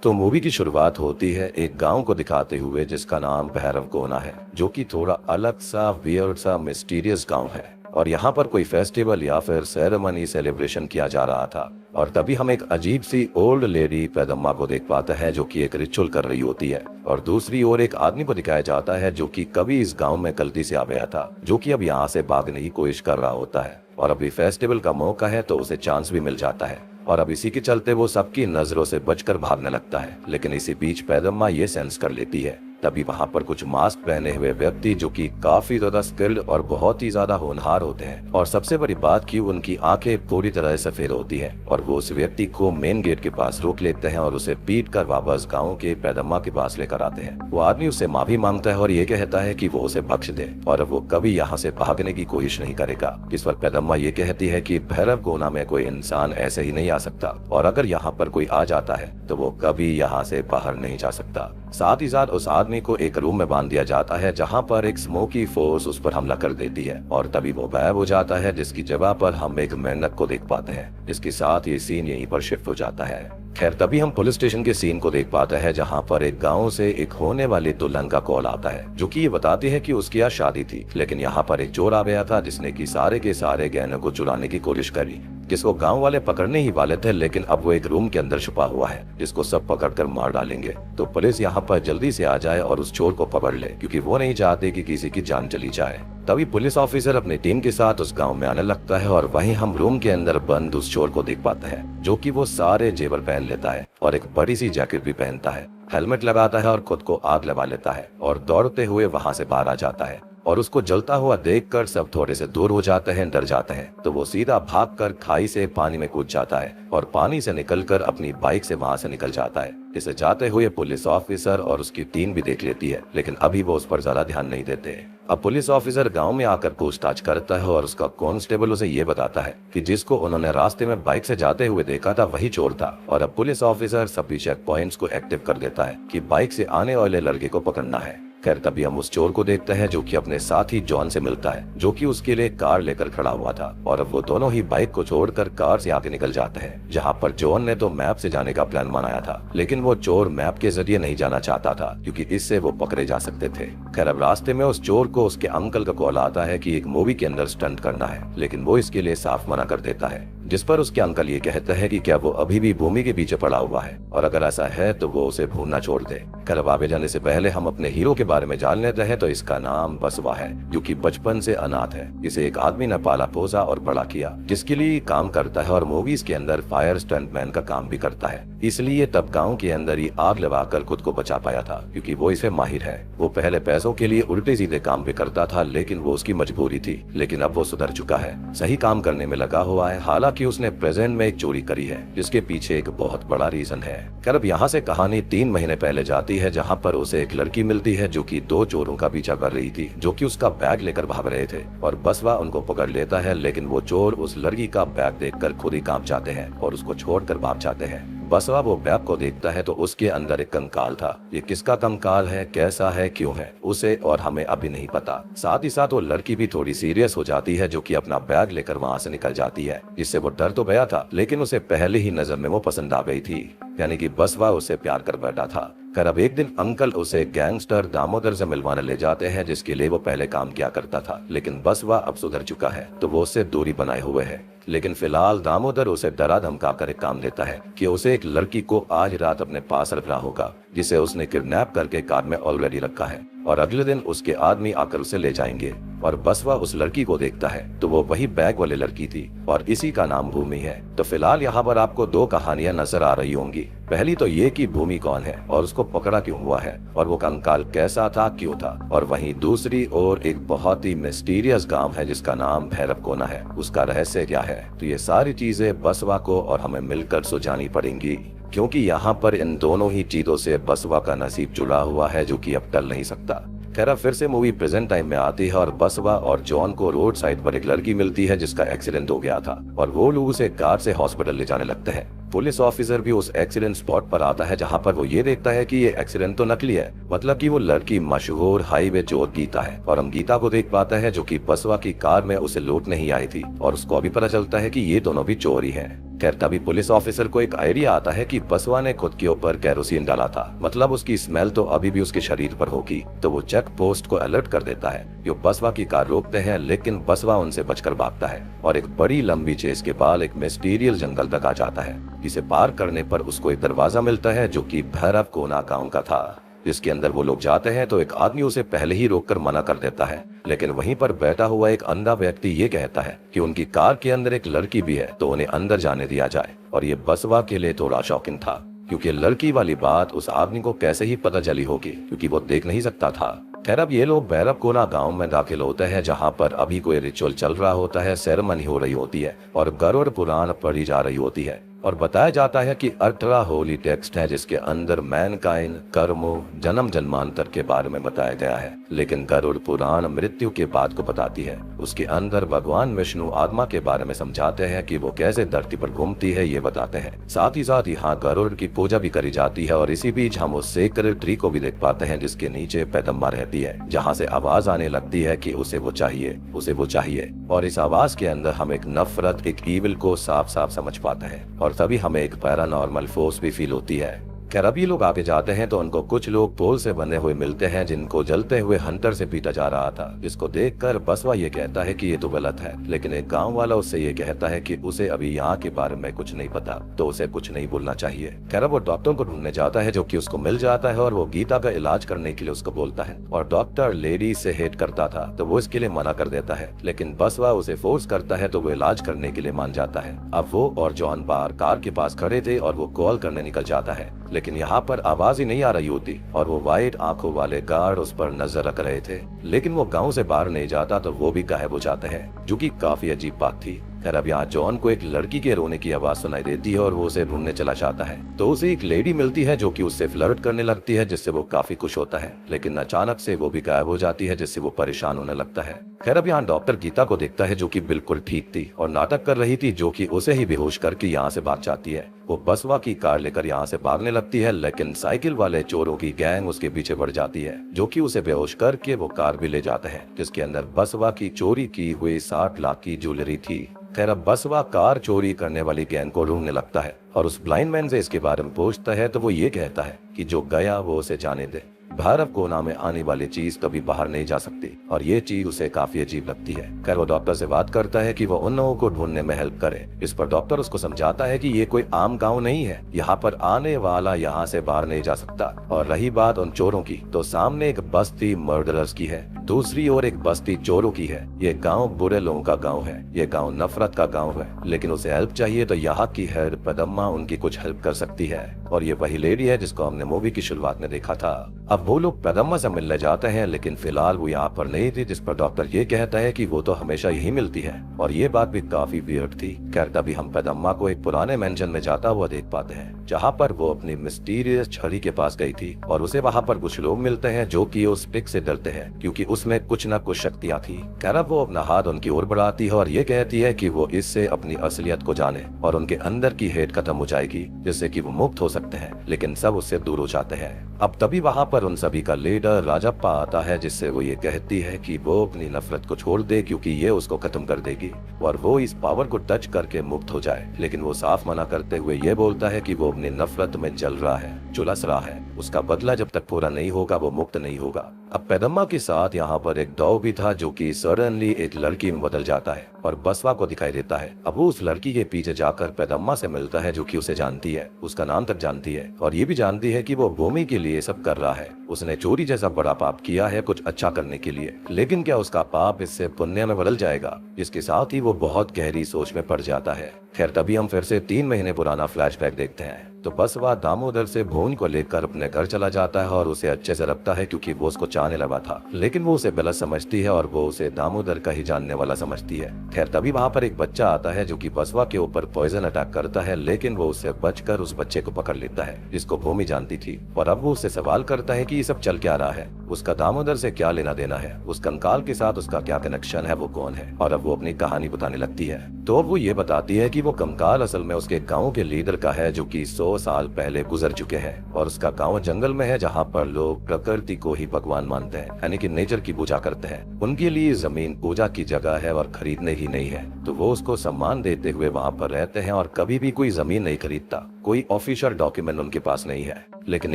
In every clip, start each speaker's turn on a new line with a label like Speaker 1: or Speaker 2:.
Speaker 1: तो मूवी की शुरुआत होती है एक गांव को दिखाते हुए जिसका नाम भैरव कोना है, जो कि थोड़ा अलग सा वियर्ड सा मिस्टीरियस गांव है। और यहाँ पर कोई फेस्टिवल या फिर सेरेमनी सेलिब्रेशन किया जा रहा था। और तभी हम एक अजीब सी ओल्ड लेडी पैदम्मा को देख पाते हैं जो कि एक रिचुअल कर रही होती है। और दूसरी ओर एक आदमी को दिखाया जाता है जो कि कभी इस गांव में गलती से आ गया था, जो कि अब यहाँ से भागने की कोशिश कर रहा होता है। और अभी फेस्टिवल का मौका है तो उसे चांस भी मिल जाता है। और अब इसी के चलते वो सबकी नजरों से बचकर भागने लगता है। लेकिन इसी बीच पैदम्मा ये सेंस कर लेती है। तभी वहां पर कुछ मास्क पहने हुए व्यक्ति जो कि काफी ज्यादा स्किल्ड और बहुत ही ज्यादा होनहार होते हैं। और सबसे बड़ी बात कि उनकी आंखें पूरी तरह से सफेद होती हैं। और वो उस व्यक्ति को मेन गेट के पास रोक लेते हैं और उसे पीट कर वापस गाँव के पैदम्मा के पास लेकर आते हैं। वो आदमी उससे माफी मांगता है और ये कहता है कि वो उसे बख्श दे और वो कभी यहाँ से भागने की कोशिश नहीं करेगा। इस पर पैदम्मा ये कहती है कि भैरव कोना में कोई इंसान ऐसे ही नहीं आ सकता, और अगर यहाँ पर कोई आ जाता है तो वो कभी यहाँ से बाहर नहीं जा सकता। साथ ही साथ उस आदमी को एक रूम में बांध दिया जाता है जहाँ पर एक स्मोकी फोर्स उस पर हमला कर देती है। और तभी वो गायब हो जाता है, जिसकी जगह पर हम एक मेंढक को देख पाते हैं। इसके साथ ये सीन यहीं पर शिफ्ट हो जाता है। खैर तभी हम पुलिस स्टेशन के सीन को देख पाते हैं जहाँ पर एक गांव से एक होने वाली दुल्हन का कॉल आता है, जो कि ये बताती है कि उसकी आज शादी थी। लेकिन यहाँ पर एक चोर आ गया था जिसने की सारे के सारे गहनों को चुराने की कोशिश करी, जिसको गांव वाले पकड़ने ही वाले थे। लेकिन अब वो एक रूम के अंदर छुपा हुआ है जिसको सब पकड़कर मार डालेंगे। तो पुलिस यहाँ पर जल्दी से आ जाए और उस चोर को पकड़ ले, क्योंकि वो नहीं चाहते कि किसी की जान चली जाए। तभी पुलिस ऑफिसर अपनी टीम के साथ उस गांव में आने लगता है और वहीं हम रूम के अंदर बंद उस चोर को देख पाते हैं, जो कि वो सारे जेवर पहन लेता है और एक बड़ी सी जैकेट भी पहनता है, हेलमेट लगाता है और खुद को आग लगा लेता है और दौड़ते हुए वहां से बाहर आ जाता है। और उसको जलता हुआ देखकर सब थोड़े से दूर हो जाते हैं, डर जाते हैं। तो वो सीधा भागकर खाई से पानी में कूद जाता है और पानी से निकलकर अपनी बाइक से वहां से निकल जाता है। इसे जाते हुए पुलिस ऑफिसर और उसकी टीम भी देख लेती है, लेकिन अभी वो उस पर ज्यादा ध्यान नहीं देते। अब पुलिस ऑफिसर गांव में आकर पूछताछ करता है और उसका कांस्टेबल उसे ये बताता है कि जिसको उन्होंने रास्ते में बाइक से जाते हुए देखा था वही चोर था। और अब पुलिस ऑफिसर सभी चेक पॉइंट्स को एक्टिव कर देता है कि बाइक से आने वाले लड़के को पकड़ना है। खैर तभी हम उस चोर को देखते हैं जो कि अपने साथी जॉन से मिलता है, जो कि उसके लिए कार लेकर खड़ा हुआ था। और अब वो दोनों ही बाइक को छोड़कर कार से आगे निकल जाते हैं, जहां पर जॉन ने तो मैप से जाने का प्लान बनाया था, लेकिन वो चोर मैप के जरिए नहीं जाना चाहता था क्योंकि इससे वो पकड़े जा सकते थे। खैर अब रास्ते में उस चोर को उसके अंकल का कॉल आता है कि एक मूवी के अंदर स्टंट करना है, लेकिन वो इसके लिए साफ मना कर देता है। जिस पर उसके अंकल ये कहते हैं कि क्या वो अभी भी भूमि के पीछे पड़ा हुआ है, और अगर ऐसा है तो वो उसे भूलना छोड़ दे। खैर अब आगे जाने से पहले हम अपने हीरो के बारे में जान लेते हैं। तो इसका नाम बसवा है, जो कि बचपन से अनाथ है। इसे एक आदमी ने पाला पोसा और बड़ा किया, जिसके लिए काम करता है और मूवीज के अंदर फायर स्टंटमैन का काम भी करता है। इसलिए तब गांव के अंदर ही आग लगाकर खुद को बचा पाया था, क्योंकि वो इसे माहिर है। वो पहले पैसों के लिए उल्टे सीधे काम भी करता था, लेकिन वो उसकी मजबूरी थी। लेकिन अब वो सुधर चुका है, सही काम करने में लगा हुआ है। हालांकि उसने प्रेजेंट में एक चोरी करी है, जिसके पीछे एक बहुत बड़ा रीजन है। खैर अब यहाँ से कहानी 3 महीने पहले जाती है, जहाँ पर उसे एक लड़की मिलती है जो कि 2 चोरों का पीछा कर रही थी, जो कि उसका बैग लेकर भाग रहे थे। और बसवा उनको पकड़ लेता है, लेकिन वो चोर उस लड़की का बैग देखकर खुद ही कांप जाते हैं और उसको छोड़कर भाग जाते हैं। बसवा वो बैग को देखता है तो उसके अंदर एक कंकाल था। ये किसका कंकाल है, कैसा है, क्यों है, उसे और हमें अभी नहीं पता। साथ ही साथ वो लड़की भी थोड़ी सीरियस हो जाती है, जो कि अपना बैग लेकर वहाँ से निकल जाती है, जिससे वो डर तो गया था, लेकिन उसे पहले ही नजर में वो पसंद आ गई थी, यानी कि बसवा उसे प्यार कर बैठा था। खैर अब एक दिन अंकल उसे गैंगस्टर दामोदर से मिलवाने ले जाते हैं, जिसके लिए वो पहले काम किया करता था। लेकिन बसवा अब सुधर चुका है, तो वो उससे दूरी बनाए हुए है। लेकिन फिलहाल दामोदर उसे डरा धमका कर एक काम देता है कि उसे एक लड़की को आज रात अपने पास रखना होगा, जिसे उसने किडनैप करके कार में ऑलरेडी रखा है, और अगले दिन उसके आदमी आकर उसे ले जाएंगे। और बसवा उस लड़की को देखता है तो वो वही बैग वाली लड़की थी, और इसी का नाम भूमि है। तो फिलहाल यहाँ पर आपको 2 कहानियां नजर आ रही होंगी। पहली तो ये कि भूमि कौन है और उसको पकड़ा क्यों हुआ है, और वो कंकाल कैसा था, क्यों था। और वहीं दूसरी ओर एक बहुत ही मिस्टीरियस गांव है जिसका नाम भैरव कोना है, उसका रहस्य क्या है। तो ये सारी चीजें बसवा को और हमें मिलकर सुलझानी पड़ेंगी, क्योंकि यहाँ पर इन दोनों ही चीजों से बसवा का नसीब जुड़ा हुआ है, जो कि अब टल नहीं सकता। खैर फिर से मूवी प्रेजेंट टाइम में आती है और बसवा और जॉन को रोड साइड पर एक लड़की मिलती है जिसका एक्सीडेंट हो गया था, और वो लोग उसे कार से हॉस्पिटल ले जाने लगते हैं। पुलिस ऑफिसर भी उस एक्सीडेंट स्पॉट पर आता है, जहां पर वो ये देखता है कि ये एक्सीडेंट तो नकली है, मतलब कि वो लड़की मशहूर हाईवे चोर गीता है। और हम गीता को देख पाता है, जो कि बसवा की कार में उसे लूटने ही आई थी, और उसको अभी पता चलता है कि ये दोनों भी चोर ही हैं। खैर तभी पुलिस ऑफिसर को एक आइडिया आता है कि बसवा ने खुद के ऊपर केरोसिन डाला था, मतलब उसकी स्मेल तो अभी भी उसके शरीर पर होगी। तो वो चेक पोस्ट को अलर्ट कर देता है। जो बसवा की कार रोकते हैं, लेकिन बसवा उनसे बचकर भागता है और एक बड़ी लंबी चेस के बाद एक मिस्टीरियस जंगल तक आ जाता है, जिसे पार करने पर उसको एक दरवाजा मिलता है जो कि भैरव कोना गाँव का था। जिसके अंदर वो लोग जाते हैं तो एक आदमी उसे पहले ही रोककर मना कर देता है, लेकिन वहीं पर बैठा हुआ एक अंधा व्यक्ति ये कहता है कि उनकी कार के अंदर एक लड़की भी है, तो उन्हें अंदर जाने दिया जाए। और ये बसवा के लिए थोड़ा शॉकिंग था, क्योंकि लड़की वाली बात उस आदमी को कैसे ही पता चली होगी, क्योंकि वो देख नहीं सकता था। खैर अब ये लोग भैरव कोना गांव में दाखिल होते हैं, जहां पर अभी कोई रिचुअल चल रहा होता है, सेरेमनी हो रही होती है और गरुड़ पुराण पढ़ी जा रही होती है। और बताया जाता है कि 18 होली टेक्स्ट है, जिसके अंदर मैनकाइंड, कर्मों, जन्म जन्मांतर के बारे में बताया गया है। लेकिन गरुड़ पुराण मृत्यु के बाद को बताती है। उसके अंदर भगवान विष्णु आत्मा के बारे में समझाते हैं कि वो कैसे धरती पर घूमती है, ये बताते हैं। साथ ही साथ यहाँ गरुड़ की पूजा भी करी जाती है। और इसी बीच हम उस सेक्रेड ट्री को भी देख पाते हैं, जिसके नीचे पैदम्मा रहती है, जहाँ से आवाज आने लगती है कि उसे वो चाहिए, उसे वो चाहिए। और इस आवाज के अंदर हम एक नफरत, एक ईविल को साफ साफ समझ पाते हैं। और तभी हमें एक पैरानॉर्मल फोर्स भी फील होती है। खैर अब ये लोग आगे जाते हैं तो उनको कुछ लोग पोल से बने हुए मिलते हैं, जिनको जलते हुए हंटर से पीटा जा रहा था, जिसको देखकर बसवा ये कहता है कि ये तो गलत है। लेकिन एक गांव वाला उससे ये कहता है कि उसे अभी यहाँ के बारे में कुछ नहीं पता, तो उसे कुछ नहीं बोलना चाहिए। खैर वो डॉक्टर को ढूंढने जाता है, जो कि उसको मिल जाता है और वो गीता का इलाज करने के लिए उसको बोलता है। और डॉक्टर लेडी से हेट करता था, तो वो इसके लिए मना कर देता है। लेकिन बसवा उसे फोर्स करता है, तो वो इलाज करने के लिए मान जाता है। अब वो और जॉन बार कार के पास खड़े थे और वो कॉल करने निकल जाता है, लेकिन यहाँ पर आवाज ही नहीं आ रही होती। और वो वाइट आंखों वाले गार्ड उस पर नजर रख रहे थे, लेकिन वो गांव से बाहर नहीं जाता, तो वो भी गायब हो जाते हैं, जो कि काफी अजीब बात थी। खैर अब यहाँ जॉन को एक लड़की के रोने की आवाज सुनाई देती है और वो उसे ढूंढने चला जाता है। तो उसे एक लेडी मिलती है, जो कि उससे फ्लर्ट करने लगती है, जिससे वो काफी खुश होता है। लेकिन अचानक से वो भी गायब हो जाती है, जिससे वो परेशान होने लगता है। खैर अब यहाँ डॉक्टर गीता को देखता है, जो कि बिल्कुल ठीक थी और नाटक कर रही थी, जो कि उसे ही बेहोश करके यहाँ से भाग जाती है। वो बसवा की कार लेकर यहाँ से भागने लगती है, लेकिन साइकिल वाले चोरों की गैंग उसके पीछे बढ़ जाती है, जो कि उसे बेहोश करके वो कार भी ले जाते हैं, जिसके अंदर बसवा की चोरी की हुई 60 लाख की ज्वेलरी थी। खैर अब बसवा कार चोरी करने वाली गैंग को ढूंढने लगता है और उस ब्लाइंड मैन से इसके बारे में पूछता है, तो वो ये कहता है कि जो गया वो उसे जाने दे। भैरव कोना में आने वाली चीज कभी बाहर नहीं जा सकती, और ये चीज उसे काफी अजीब लगती है। खैर वो डॉक्टर से बात करता है कि वो उन लोगों को ढूंढने में हेल्प करे। इस पर डॉक्टर उसको समझाता है कि ये कोई आम गांव नहीं है, यहाँ पर आने वाला यहाँ से बाहर नहीं जा सकता। और रही बात उन चोरों की, तो सामने एक बस्ती मर्डरर्स की है, दूसरी ओर एक बस्ती चोरों की है। ये गांव बुरे लोगों का गांव है, ये गांव नफरत का गांव है। लेकिन उसे हेल्प चाहिए तो यहाँ की हेड पदम्मा उनकी कुछ हेल्प कर सकती है, और ये वही लेडी है जिसको हमने मूवी की शुरुआत में देखा था। अब वो लोग पदम्मा से मिलने जाते हैं, लेकिन फिलहाल वो यहाँ पर नहीं थी, जिस पर डॉक्टर ये कहता है कि वो तो हमेशा यही मिलती है, और ये बात भी काफी वियर्ड थी। खैर तभी हम पदम्मा को एक पुराने मेंशन में जाता हुआ देख पाते हैं, जहाँ पर वो अपनी मिस्टीरियस छड़ी के पास गई थी, और उसे वहाँ पर कुछ लोग मिलते हैं जो कि उस पिक से डरते हैं, क्योंकि उसमें कुछ न कुछ शक्तियाँ थी। खैर अब वो अपना हाथ उनकी ओर बढ़ाती है और ये कहती है कि वो इससे अपनी असलियत को जाने और उनके अंदर की हेट खत्म हो जाएगी, जिससे कि वो मुक्त हो सकते हैं। लेकिन सब उससे दूर हो जाते हैं। अब तभी वहाँ पर उन सभी का लीडर राजप्पा आता है, जिससे वो ये कहती है कि वो अपनी नफरत को छोड़ दे, क्योंकि ये उसको खत्म कर देगी और वो इस पावर को टच करके मुक्त हो जाए। लेकिन वो साफ मना करते हुए ये बोलता है कि वो अपनी नफरत में जल रहा है, झुलस रहा है, उसका बदला जब तक पूरा नहीं होगा वो मुक्त नहीं होगा। अब पैदम्मा के साथ यहाँ पर एक डॉग भी था, जो कि सडनली एक लड़की में बदल जाता है और बसवा को दिखाई देता है। अब वो उस लड़की के पीछे जाकर पैदम्मा से मिलता है, जो कि उसे जानती है, उसका नाम तक जानती है, और ये भी जानती है कि वो भूमि के लिए सब कर रहा है। उसने चोरी जैसा बड़ा पाप किया है कुछ अच्छा करने के लिए, लेकिन क्या उसका पाप इससे पुण्य में बदल जाएगा? इसके साथ ही वो बहुत गहरी सोच में पड़ जाता है। खैर तभी हम फिर से 3 महीने पुराना फ्लैशबैक देखते हैं। तो बसवा दामोदर से भून को लेकर अपने घर चला जाता है और उसे अच्छे से रखता है, क्योंकि वो उसको चाहने लगा था, लेकिन वो उसे गलत समझती है और वो उसे दामोदर का ही जानने वाला समझती है। खैर तभी वहाँ पर एक बच्चा आता है, जो कि बसवा के ऊपर पॉइजन अटैक करता है, लेकिन वो उससे बचकर उस बच्चे को पकड़ लेता है, जिसको भूमि जानती थी। और अब वो उससे सवाल करता है कि ये सब चल क्या रहा है, उसका दामोदर से क्या लेना देना है, उस कंकाल के साथ उसका क्या कनेक्शन है, वो कौन है। और अब वो अपनी कहानी बताने लगती है। तो अब वो ये बताती है कि वो कंकाल असल में उसके गाँव के लीडर का है, जो कि 100 साल पहले गुजर चुके हैं और उसका गांव जंगल में है जहां पर लोग प्रकृति को ही भगवान मानते हैं, यानी कि नेचर की पूजा करते हैं। उनके लिए जमीन पूजा की जगह है और खरीदने ही नहीं है, तो वो उसको सम्मान देते हुए वहाँ पर रहते हैं और कभी भी कोई जमीन नहीं खरीदता। कोई ऑफिशियल डॉक्यूमेंट उनके पास नहीं है। लेकिन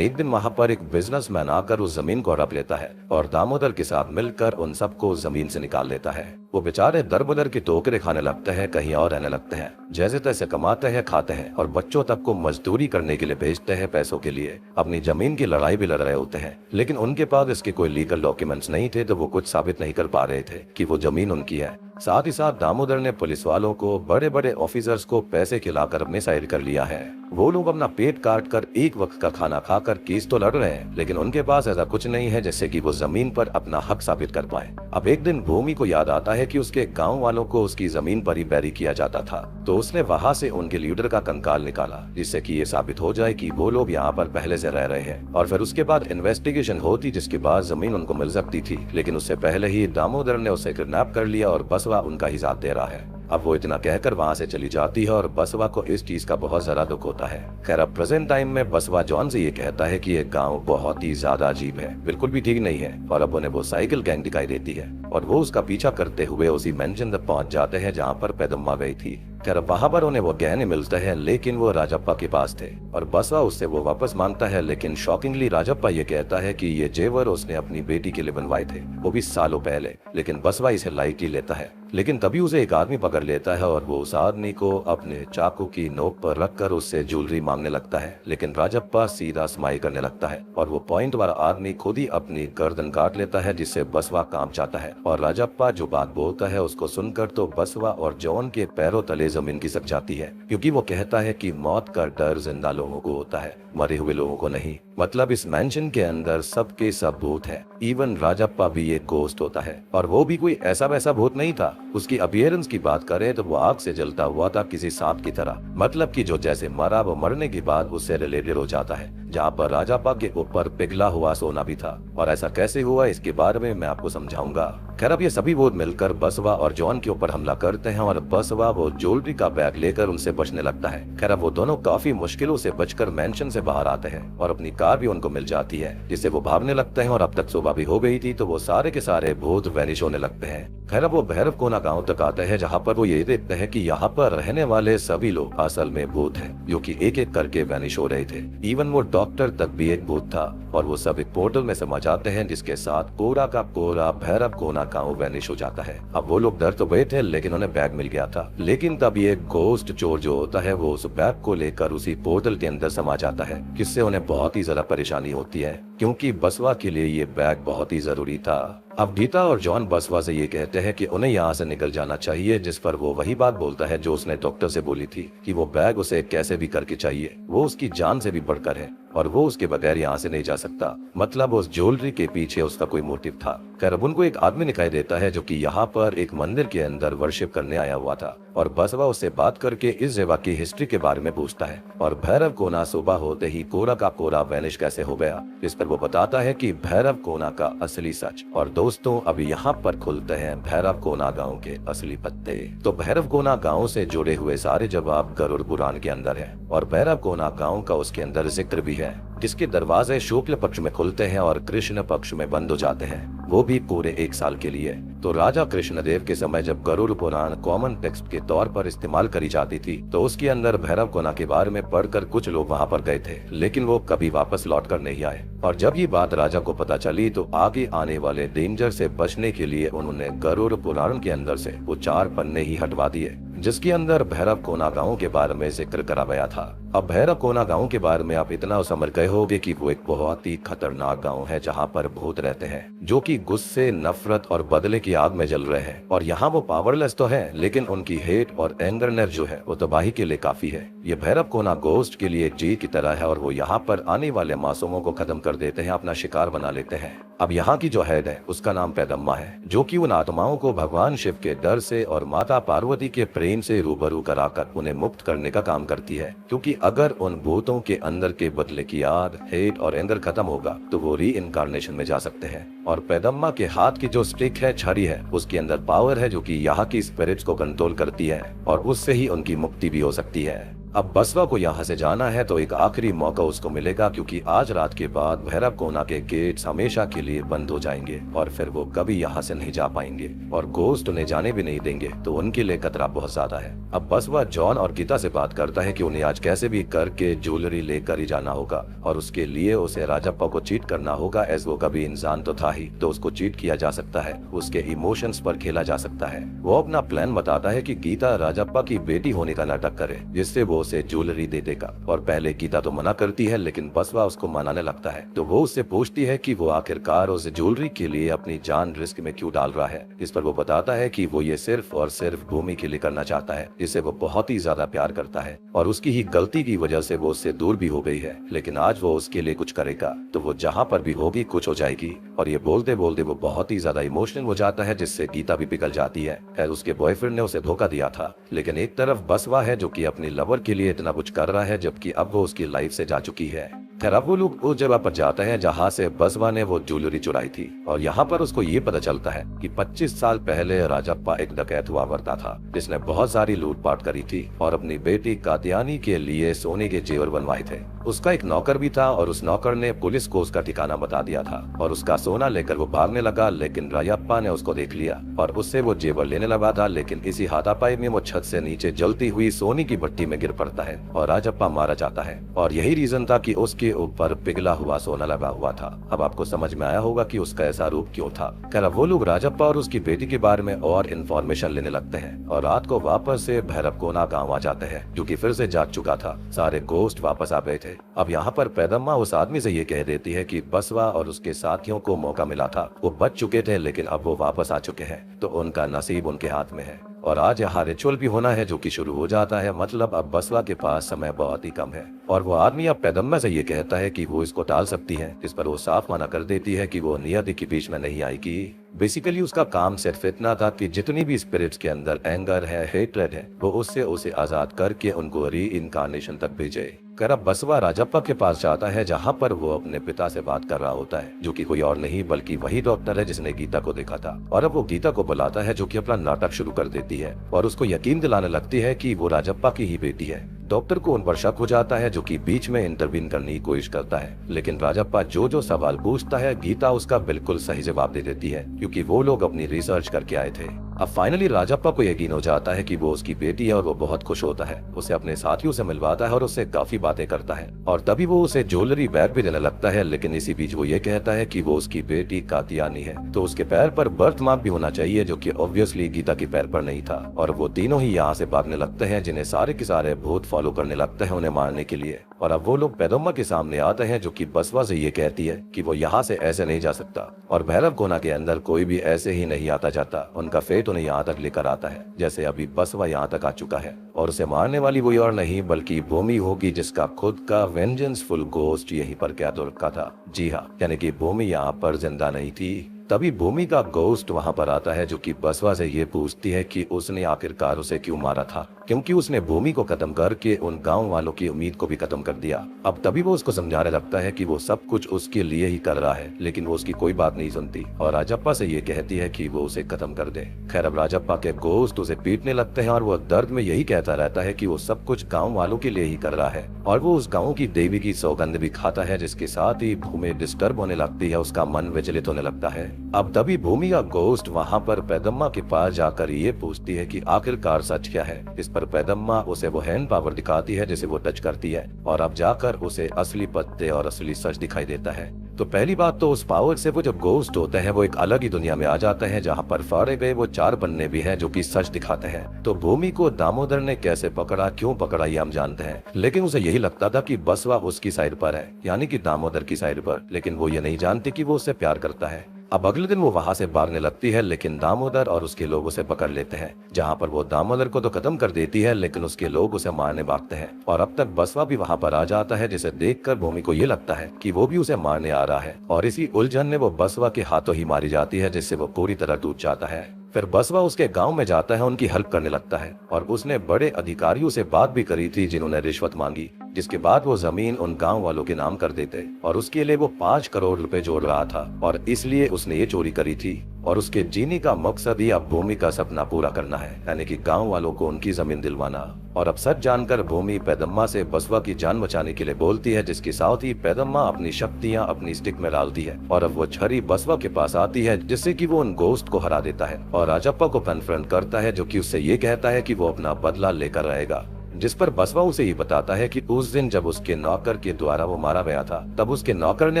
Speaker 1: एक दिन वहाँ पर एक बिजनेसमैन आकर उस जमीन को हड़प लेता है और दामोदर के साथ मिलकर उन सबको जमीन से निकाल लेता है। वो बेचारे दर बदर के टोकरे खाने लगते हैं, कहीं और रहने लगते हैं, जैसे तैसे कमाते हैं, खाते हैं और बच्चों तक को मजदूरी करने के लिए भेजते हैं। पैसों के लिए अपनी जमीन की लड़ाई भी लड़ रहे होते हैं, लेकिन उनके पास इसके कोई लीगल डॉक्यूमेंट्स नहीं थे, तो वो कुछ साबित नहीं कर पा रहे थे कि वो जमीन उनकी है। साथ ही साथ दामोदर ने पुलिस वालों को, बड़े बड़े ऑफिसर्स को पैसे खिलाकर अपने साइड कर लिया है। वो लोग अपना पेट काट कर एक वक्त का खाना खाकर केस तो लड़ रहे हैं, लेकिन उनके पास ऐसा कुछ नहीं है जिससे कि वो जमीन पर अपना हक साबित कर पाए। अब एक दिन भूमि को याद आता है कि उसके गांव वालों को उसकी जमीन पर ही बैरी किया जाता था, तो उसने वहां से उनके लीडर का कंकाल निकाला, जिससे कि ये साबित हो जाए कि वो लोग यहाँ पर पहले से रह रहे हैं। और फिर उसके बाद इन्वेस्टिगेशन होती, जिसके बाद जमीन उनको मिल सकती थी, लेकिन उससे पहले ही दामोदर ने उसे किडनैप कर लिया और बसवा उनका ही साथ दे रहा है। अब वो इतना कहकर वहाँ से चली जाती है और बसवा को इस चीज का बहुत ज्यादा दुख होता है। खैर, अब प्रेजेंट टाइम में बसवा जॉन से ये कहता है कि ये गांव बहुत ही ज्यादा अजीब है, बिल्कुल भी ठीक नहीं है। और अब उन्हें वो साइकिल गैंग दिखाई देती है और वो उसका पीछा करते हुए उसी मेंशन तक पहुंच जाते हैं जहाँ पर पेदम्मा गई थी। खैर, वहाँ पर उन्हें वो गहने मिलते हैं, लेकिन वो राजप्पा के पास थे और बसवा उससे वो वापस मांगता है। लेकिन शॉकिंगली राजप्पा ये कहता है कि ये जेवर उसने अपनी बेटी के लिए बनवाए थे, वो भी सालों पहले। लेकिन बसवा इसे लाइटली लेता है, लेकिन तभी उसे एक आदमी पकड़ लेता है और वो उस आदमी को अपने चाकू की नोक पर रखकर उससे ज्वेलरी मांगने लगता है। लेकिन राजप्पा सीधा स्माइल करने लगता है और वो पॉइंट वाला आदमी खुद ही अपनी गर्दन काट लेता है, जिससे बसवा कांप जाता है। और राजप्पा जो बात बोलता है उसको सुनकर तो बसवा और जॉन के पैरों तले जमीन खिसक जाती है, क्योंकि वो कहता है कि मौत का डर जिंदा लोगों को होता है, मरे हुए लोगों को नहीं। मतलब इस मेंशन के अंदर सबके सब भूत है, इवन राजप्पा भी एक गोस्ट होता है। और वो भी कोई ऐसा वैसा भूत नहीं था। उसकी अपीयरेंस की बात करें तो वो आग से जलता हुआ था, किसी सांप की तरह। मतलब कि जो जैसे मरा वो मरने के बाद उससे रिलेटेड हो जाता है। जहाँ पर राजप्पा के ऊपर पिघला हुआ सोना भी था, और ऐसा कैसे हुआ इसके बारे में मैं आपको समझाऊंगा। खैर, अब ये सभी भूत मिलकर बसवा और जॉन के ऊपर हमला करते हैं और बसवा वो ज्वेलरी का बैग लेकर उनसे बचने लगता है। खैर, अब वो दोनों काफी मुश्किलों से बचकर मेंशन से बाहर आते हैं और अपनी कार भी उनको मिल जाती है, जिससे वो भागने लगते हैं। और अब तक सुबह भी हो गई थी, तो वो सारे के सारे भूत वैनिश होने लगते हैं। खैर, अब वो भैरव कोना गांव तक आते हैं, जहाँ पर वो ये देखते हैं कि यहाँ पर रहने वाले सभी लोग असल में भूत हैं, जो कि एक एक करके वैनिश हो रहे थे। इवन वो डॉक्टर तक भी एक भूत था और वो सब एक पोर्टल में समा जाते हैं, जिसके साथ पूरा का पूरा भैरव कोना गांव वैनिश हो जाता है। अब वो लोग डर तो गए थे, लेकिन उन्हें बैग मिल गया था। लेकिन तभी एक घोस्ट चोर जो होता है वो उस बैग को लेकर उसी पोर्टल के अंदर समा जाता है, जिससे उन्हें बहुत ही ज्यादा परेशानी होती है, क्योंकि बसवा के लिए ये बैग बहुत ही जरूरी था। अब गीता और जॉन बसवा से ये कहते हैं कि उन्हें यहाँ से निकल जाना चाहिए, जिस पर वो वही बात बोलता है जो उसने डॉक्टर से बोली थी कि वो बैग उसे कैसे भी करके चाहिए, वो उसकी जान से भी बढ़कर है और वो उसके बगैर यहाँ से नहीं जा सकता। मतलब उस ज्वेलरी के पीछे उसका कोई मोटिव था। खैर, अब उनको एक आदमी दिखाई देता है जो कि यहाँ पर एक मंदिर के अंदर वर्शिप करने आया हुआ था, और बसवा उससे बात करके इस जगह की हिस्ट्री के बारे में पूछता है। और भैरव कोना सुबह होते ही पूरा का पूरा वैनिश कैसे हो गया, इस पर वो बताता है कि भैरव कोना का असली सच। और दोस्तों, अभी यहाँ पर खुलते हैं भैरव कोना गांव के असली पत्ते। तो भैरव कोना गांव से जुड़े हुए सारे जवाब गरुड़ पुराण के अंदर है, और भैरव कोना गांव का उसके अंदर जिक्र भी है, जिसके दरवाजे शुक्ल पक्ष में खुलते हैं और कृष्ण पक्ष में बंद हो जाते हैं, वो भी पूरे 1 साल के लिए। तो राजा कृष्णदेव के समय जब गरुड़ पुराण कॉमन टेक्स्ट के तौर पर इस्तेमाल करी जाती थी, तो उसके अंदर भैरव कोना के बारे में पढ़कर कुछ लोग वहाँ पर गए थे, लेकिन वो कभी वापस लौट कर नहीं आए। और जब ये बात राजा को पता चली, तो आगे आने वाले डेंजर से बचने के लिए उन्होंने गरुड़ पुराण के अंदर से वो 4 पन्ने ही हटवा दिए, जिसके अंदर भैरव कोना गांव के बारे में जिक्र करा गया था। अब भैरव कोना गांव के बारे में आप इतना समझ गए होंगे कि वो एक बहुत ही खतरनाक गांव है, जहां पर भूत रहते हैं जो कि गुस्से, नफरत और बदले की आग में जल रहे हैं। और यहाँ वो पावरलेस तो है, लेकिन उनकी हेट और एंगरनेस जो है वो तबाही के लिए काफी है। ये भैरव कोना गोस्ट के लिए एक जीत की तरह है, और वो यहाँ पर आने वाले मासूमों को खत्म कर देते हैं, अपना शिकार बना लेते हैं। अब यहाँ की जो हेड है उसका नाम पेदम्मा है, जो कि उन आत्माओं को भगवान शिव के डर से और माता पार्वती के प्रेम से रूबरू कराकर उन्हें मुक्त करने का काम करती है। क्योंकि अगर उन भूतों के अंदर के बदले की याद, हेट और एंगर खत्म होगा, तो वो री इनकारनेशन में जा सकते हैं। और पेदम्मा के हाथ की जो स्टिक है, छड़ी है, उसके अंदर पावर है जो कि यहाँ की स्पिरिट्स को कंट्रोल करती है, और उससे ही उनकी मुक्ति भी हो सकती है। अब बसवा को यहाँ से जाना है तो एक आखिरी मौका उसको मिलेगा, क्योंकि आज रात के बाद भैरव कोना के गेट्स हमेशा के लिए बंद हो जाएंगे और फिर वो कभी यहाँ से नहीं जा पाएंगे और गोस्ट उन्हें जाने भी नहीं देंगे। तो उनके लिए खतरा बहुत ज्यादा है। अब बसवा जॉन और गीता से बात करता है कि उन्हें आज कैसे भी करके ज्वेलरी लेकर ही जाना होगा और उसके लिए उसे राजप्पा को चीट करना होगा। एज वो कभी इंसान तो था ही, तो उसको चीट किया जा सकता है, उसके इमोशंस पर खेला जा सकता है। वो अपना प्लान बताता है कि गीता राजप्पा की बेटी होने का नाटक करे, जिससे वो उसे ज्वेलरी दे देगा। और पहले गीता तो मना करती है, लेकिन बसवा उसको मनाने लगता है। तो वो उससे पूछती है कि वो आखिरकार उस ज्वेलरी के लिए अपनी जान रिस्क में क्यों डाल रहा है। इस पर वो बताता है कि वो ये सिर्फ और सिर्फ भूमि के लिए करना चाहता है, जिसे वो बहुत ही ज्यादा प्यार करता है और उसकी ही गलती की वजह से वो उससे दूर भी हो गई है। लेकिन आज वो उसके लिए कुछ करेगा तो वो जहाँ पर भी होगी कुछ हो जाएगी। और ये बोलते बोलते वो बहुत ही ज्यादा इमोशनल हो जाता है, जिससे गीता भी पिघल जाती है। खैर उसके बॉयफ्रेंड ने उसे धोखा दिया था, लेकिन एक तरफ बसवा है जो कि अपनी लवर के लिए इतना कुछ कर रहा है, जबकि अब वो उसकी लाइफ से जा चुकी है। खैर अब वो लोग उस जगह पर जाते हैं जहाँ से बसवा ने वो ज्वेलरी चुराई थी और यहाँ पर उसको ये पता चलता है कि 25 साल पहले राजप्पा एक डकैत हुआ करता था, जिसने बहुत सारी लूटपाट करी थी और अपनी बेटी कात्यानी के लिए सोने के जेवर बनवाए थे। उसका एक नौकर भी था और उस नौकर ने पुलिस को उसका ठिकाना बता दिया था और उसका सोना लेकर वो भागने लगा, लेकिन राजप्पा ने उसको देख लिया और उससे वो जेवर लेने लगा था। लेकिन इसी हाथापाई में वो छत से नीचे जलती हुई सोने की भट्टी में गिर पड़ता है और राजप्पा मारा जाता है। और यही रीजन था कि उसके ऊपर पिघला हुआ सोना लगा हुआ था। अब आपको समझ में आया होगा कि उसका ऐसा रूप क्यों था। खैर वो लोग राजप्पा और उसकी बेटी के बारे में और इन्फॉर्मेशन लेने लगते हैं और रात को वापस से भैरव कोना गाँव आ जाते हैं, जो कि फिर से जाग चुका था। सारे गोस्ट वापस आ गए थे। अब यहाँ पर पैदम्मा उस आदमी से ये कह देती है कि बसवा और उसके साथियों को मौका मिला था, वो बच चुके थे, लेकिन अब वो वापस आ चुके हैं, तो उनका नसीब उनके हाथ में है। और आज यहाँ रिचुअल भी होना है, जो कि शुरू हो जाता है। मतलब अब बसवा के पास समय बहुत ही कम है और वो आदमी अब पैदम्मा से ये कहता है कि वो इसको टाल सकती है, जिस पर वो साफ मना कर देती है कि वो नियति के बीच में नहीं आएगी। बेसिकली उसका काम सिर्फ इतना था कि जितनी भी स्पिरिट्स के अंदर एंगर है, हेट्रेड है, वो उससे उसे आजाद करके उनको री इनकारनेशन तक भेजे। कर बसवा राजप्पा के पास जाता है, जहाँ पर वो अपने पिता से बात कर रहा होता है, जो कि कोई और नहीं बल्कि वही डॉक्टर है जिसने गीता को देखा था। और अब वो गीता को बुलाता है, जो कि अपना नाटक शुरू कर देती है और उसको यकीन दिलाने लगती है कि वो राजप्पा की ही बेटी है। डॉक्टर को उन पर शक हो जाता है, जो कि बीच में इंटरवीन करने की कोशिश करता है, लेकिन राजप्पा जो सवाल पूछता है गीता उसका बिल्कुल सही जवाब दे देती है, क्योंकि वो लोग अपनी रिसर्च करके आए थे। अब फाइनली राजप्पा को यकीन हो जाता है कि वो उसकी बेटी है और वो बहुत खुश होता है। उसे अपने साथियों से मिलवाता है और उससे काफी बातें करता है और तभी वो उसे ज्वेलरी बैग भी देने लगता है। लेकिन इसी बीच वो ये कहता है कि वो उसकी बेटी कात्यानी है, तो उसके पैर पर बर्थ मार्क भी होना चाहिए, जो कि ऑब्वियसली गीता के पैर पर नहीं था। और वो तीनों ही यहाँ से भागने लगते हैं, जिन्हें सारे के सारे भूत फॉलो करने लगते हैं उन्हें मारने के लिए। और अब वो लोग पैदम्मा के सामने आते हैं, जो कि बसवा से ये कहती है कि वो यहाँ से ऐसे नहीं जा सकता और भैरव कोना के अंदर कोई भी ऐसे ही नहीं आता जाता। उनका फेट उन्हें यहाँ तक लेकर आता है, जैसे अभी बसवा यहाँ तक आ चुका है। और उसे मारने वाली कोई और नहीं बल्कि भूमि होगी, जिसका खुद का वेंजेंसफुल गोस्ट यहीं पर कैद हो रखा था। जी हाँ, यानी कि भूमि यहाँ पर जिंदा नहीं थी। तभी भूमि का गोस्ट वहां पर आता है, जो कि बसवा से ये पूछती है कि उसने आखिरकार उसे क्यों मारा था, क्योंकि उसने भूमि को खत्म करके उन गांव वालों की उम्मीद को भी खत्म कर दिया। अब तभी वो उसको समझाने लगता है कि वो सब कुछ उसके लिए ही कर रहा है, लेकिन वो उसकी कोई बात नहीं सुनती और राजप्पा से ये कहती है कि वो उसे खत्म कर दे। खैर अब राजप्पा के गोस्ट उसे पीटने लगते हैं और वो दर्द में यही कहता रहता है कि वो सब कुछ गाँव वालों के लिए ही कर रहा है और वो उस गाँव की देवी की सौगंध भी खाता है, जिसके साथ ही भूमि डिस्टर्ब होने लगती है, उसका मन विचलित होने लगता है। अब तभी भूमि का गोस्ट वहाँ पर पैदम्मा के पास जाकर ये पूछती है कि आखिरकार सच क्या है। इस पर पैदम्मा उसे वो हैंड पावर दिखाती है, जिसे वो टच करती है और अब जाकर उसे असली पत्ते और असली सच दिखाई देता है। तो पहली बात तो उस पावर से वो जब गोस्ट होते हैं वो एक अलग ही दुनिया में आ जाते हैं, जहाँ पर फाड़े गए वो 4 पन्ने भी हैं जो कि सच दिखाते हैं। तो भूमि को दामोदर ने कैसे पकड़ा, क्यों पकड़ा, ये हम जानते हैं, लेकिन उसे यही लगता था कि बसवा उसकी साइड पर है, यानी कि दामोदर की साइड पर, लेकिन वो ये नहीं जानती कि वो उससे प्यार करता है। अब अगले दिन वो वहाँ से भागने लगती है, लेकिन दामोदर और उसके लोग उसे पकड़ लेते हैं, जहाँ पर वो दामोदर को तो खत्म कर देती है, लेकिन उसके लोग उसे मारने भागते हैं। और अब तक बसवा भी वहाँ पर आ जाता है, जिसे देखकर भूमि को ये लगता है कि वो भी उसे मारने आ रहा है और इसी उलझन में वो बसवा के हाथों ही मारी जाती है, जिससे वो पूरी तरह टूट जाता है। फिर बसवा उसके गांव में जाता है, उनकी हेल्प करने लगता है और उसने बड़े अधिकारियों से बात भी करी थी जिन्होंने रिश्वत मांगी, जिसके बाद वो जमीन उन गांव वालों के नाम कर देते और उसके लिए वो 5 करोड़ रुपए जोड़ रहा था और इसलिए उसने ये चोरी करी थी। और उसके जीने का मकसद ही अब भूमि का सपना पूरा करना है, यानी कि गांव वालों को उनकी जमीन दिलवाना। और अब सच जानकर भूमि पेदम्मा से बसवा की जान बचाने के लिए बोलती है, जिसके साथ ही पेदम्मा अपनी शक्तियां अपनी स्टिक में डालती है और अब वो छड़ी बसवा के पास आती है, जिससे कि वो उन गोश्त को हरा देता है और राजप्पा को कन्फ्रंट करता है, जो कि उससे ये कहता है कि वो अपना बदला लेकर रहेगा। जिस पर बसवा उसे ये बताता है कि उस दिन जब उसके नौकर के द्वारा वो मारा गया था, तब उसके नौकर ने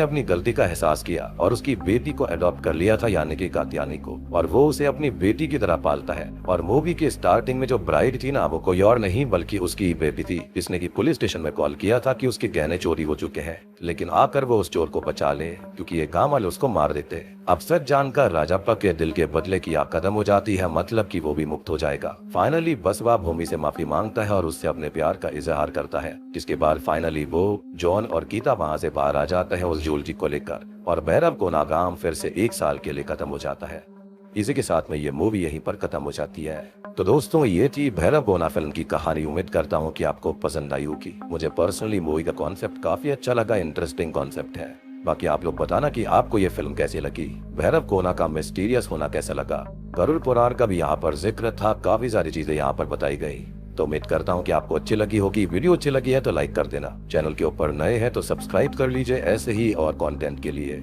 Speaker 1: अपनी गलती का एहसास किया और उसकी बेटी को अडॉप्ट कर लिया था, यानी कि कात्यानी को, और वो उसे अपनी बेटी की तरह पालता है। और मूवी के स्टार्टिंग में जो ब्राइड थी ना, वो कोई और नहीं बल्कि उसकी बेबी थी, जिसने की पुलिस स्टेशन में कॉल किया था कि उसके गहने चोरी हो चुके हैं, लेकिन आकर वो उस चोर को बचा ले क्योंकि ये गांव वाले उसको मार देते। अब सच जानकर राजप्पा के दिल के बदले की आग खत्म हो जाती है, मतलब कि वो भी मुक्त हो जाएगा। फाइनली बसवा भूमि से माफी मांगता है और उससे अपने प्यार का इजहार करता है, जिसके बाद फाइनली वो, जॉन और गीता वहाँ से बाहर आ जाता है उस ज्वेलरी को लेकर और भैरव कोना गांव फिर से 1 साल के लिए खत्म हो जाता है। इसी के साथ में ये मूवी यहीं पर खत्म हो जाती है। तो दोस्तों, ये थी भैरव कोना फिल्म की कहानी। उम्मीद करता हूँ कि आपको पसंद आई होगी। मुझे पर्सनली मूवी का कॉन्सेप्ट काफी अच्छा लगा, इंटरेस्टिंग कॉन्सेप्ट है। बाकी आप लोग बताना कि आपको ये फिल्म कैसी लगी, भैरव कोना का मिस्टीरियस होना कैसा लगा, गरुड़ पुराण का भी यहाँ पर जिक्र था, काफी सारी चीजें यहाँ पर बताई गई। तो उम्मीद करता हूँ कि आपको अच्छी लगी होगी। वीडियो अच्छी लगी है तो लाइक कर देना, चैनल के ऊपर नए हैं तो सब्सक्राइब कर लीजिए ऐसे ही और कंटेंट के लिए।